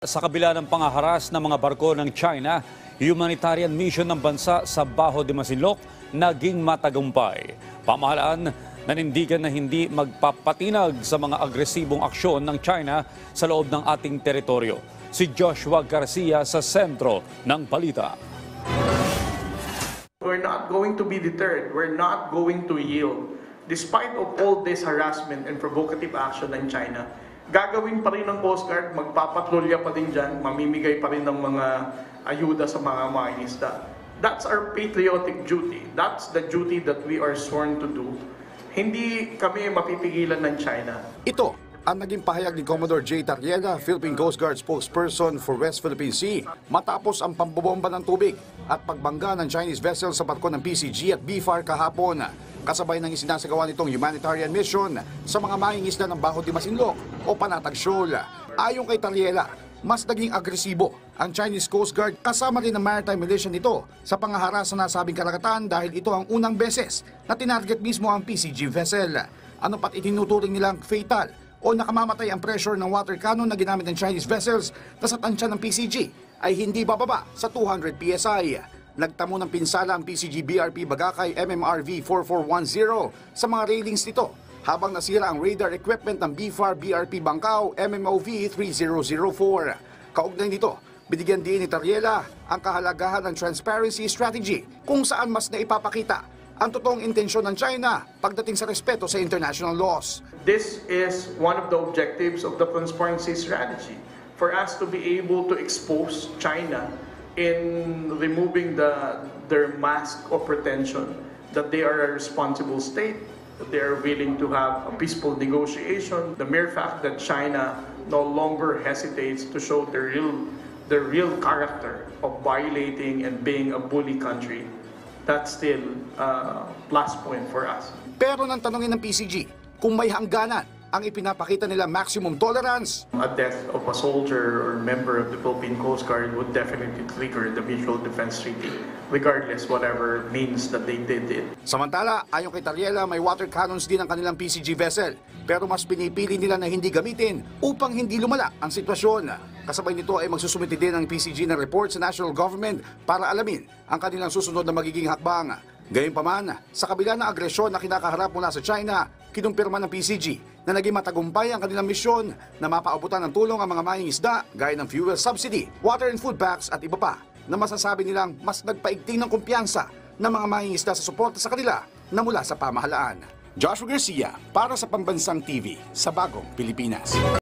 Sa kabila ng pangaharas ng mga barko ng China, humanitarian mission ng bansa sa Baho de Masinloc naging matagumpay. Pamahalaan nanindigan na hindi magpapatinag sa mga agresibong aksyon ng China sa loob ng ating teritoryo. Si Joshua Garcia sa sentro ng balita. We're not going to be deterred. We're not going to yield. Despite of all this harassment and provocative action ng China, gagawin pa rin ng Coast Guard, magpapatrolya pa din dyan, mamimigay pa rin ng mga ayuda sa mga mangingisda. That's our patriotic duty. That's the duty that we are sworn to do. Hindi kami mapipigilan ng China. Ito ang naging pahayag ni Commodore J. Tariela, Philippine Coast Guard spokesperson for West Philippine Sea, matapos ang pambobomba ng tubig at pagbangga ng Chinese vessel sa barko ng PCG at BFAR kahapon. Kasabay ng isinasagawa nitong humanitarian mission sa mga mangingisda ng Baho de Masinloc o Panatag Shoal. Ayon kay Tariela, mas naging agresibo ang Chinese Coast Guard kasama rin ng maritime militia nito sa pangaharas sa nasabing karagatan dahil ito ang unang beses na tinarget mismo ang PCG vessel. Ano pat itinuturing nilang fatal o nakamamatay ang pressure ng water cannon na ginamit ng Chinese vessels na sa tansya ng PCG ay hindi bababa sa 200 PSI. Nagtamo ng pinsala ang PCG BRP Bagakay MMRV 4410 sa mga railings nito habang nasira ang radar equipment ng BFAR BRP Bangkao MMOV 3004. Kaugnay nito, binigyan din ni Tariela ang kahalagahan ng transparency strategy kung saan mas naipapakita ang totoong intensyon ng China pagdating sa respeto sa international laws. This is one of the objectives of the transparency strategy, for us to be able to expose China in removing their mask of pretension that they are a responsible state, that they are willing to have a peaceful negotiation. The mere fact that China no longer hesitates to show their real character of violating and being a bully country, that's still a plus point for us. Pero nang tanongin ng PCG kung may hangganan ang ipinapakita nila maximum tolerance. A death of a soldier or member of the Philippine Coast Guard would definitely trigger the Mutual Defense Treaty, regardless whatever means that they did it. Samantala, ayon kay Tariela, may water cannons din ang kanilang PCG vessel, pero mas pinipili nila na hindi gamitin upang hindi lumala ang sitwasyon. Kasabay nito ay magsusumiti din ang PCG ng report sa national government para alamin ang kanilang susunod na magiging hakbang. Gayunpaman, sa kabila ng agresyon na kinakaharap mula sa China, kinumpirma ng PCG na naging matagumpay ang kanilang misyon na mapaabutan ng tulong ang mga mangingisda gaya ng fuel subsidy, water and food packs at iba pa na masasabi nilang mas nagpaigting ng kumpiyansa ng mga mangingisda sa suporta sa kanila na mula sa pamahalaan. Joshua Garcia para sa Pambansang TV sa Bagong Pilipinas.